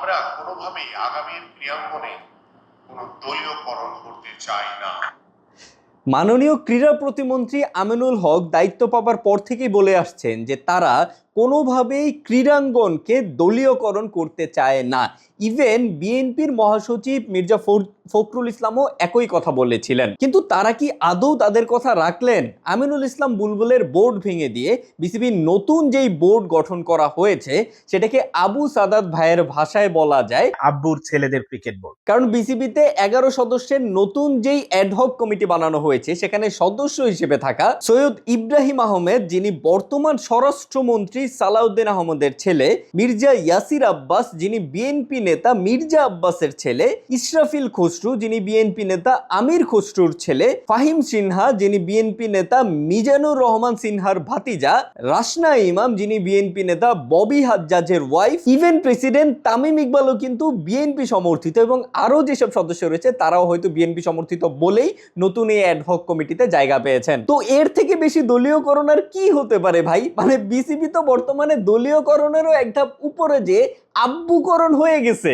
আমরা কোনোভাবেই আগামীর ক্রীড়াঙ্গনে কোনো দলীয়করণ করতে চাই না। মাননীয় ক্রীড়া প্রতিমন্ত্রী আমিনুল হক দায়িত্ব পাবার পর থেকেই বলে আসছেন যে তারা কোনোভাবেই ক্রীড়াঙ্গনকে দলীয়করণ করতে চায় না। ইভেন বিএনপির মহাসচিব মির্জা ফখরুল ইসলামও একই কথা বলেছিলেন। কিন্তু তারা কি আদৌ তাদের কথা রাখলেন? আমিনুল ইসলাম বুলবুলের বোর্ড ভেঙে দিয়ে বিসিবির নতুন যেই বোর্ড গঠন করা হয়েছে সেটাকে আবু সাদাত ভাইয়ের ভাষায় বলা যায় আব্বুর ছেলেদের ক্রিকেট বোর্ড। কারণ বিসিবিতে 11 সদস্যের নতুন যেই অ্যাডহক কমিটি বানানো হয়েছে সেখানে সদস্য হিসেবে থাকা সৈয়দ ইব্রাহিম আহমেদ, যিনি বর্তমান স্বরাষ্ট্রমন্ত্রী সালাউদ্দিন আহমদের ছেলে, মির্জা ইয়াসির আব্বাস, যিনি বিএনপি নেতা মির্জা আব্বাসের ছেলে, ইসরাফিল খসরু, যিনি বিএনপি নেতা আমির খসরুর ছেলে, ফাহিম সিনহা, যিনি বিএনপি নেতা মিজানুর রহমান সিনহার ভাতিজা, রাসনা ইমাম, যিনি বিএনপি নেতা ববি হাজ্জাজের ওয়াইফ, ইভেন প্রেসিডেন্ট তামিম ইকবালও কিন্তু বিএনপি সমর্থিত এবং আরো যেসব সদস্য রয়েছে তারাও হয়তো বিএনপি সমর্থিত বলেই নতুন এই অ্যাডহক কমিটিতে জায়গা পেয়েছেন। তো এর থেকে বেশি দলীয়করণ আর কি হতে পারে ভাই? মানে বিসিবি তো বর্তমানে দলীয়করণেরও এক ধাপ উপরে যে আব্বুকরণ হয়ে গেছে।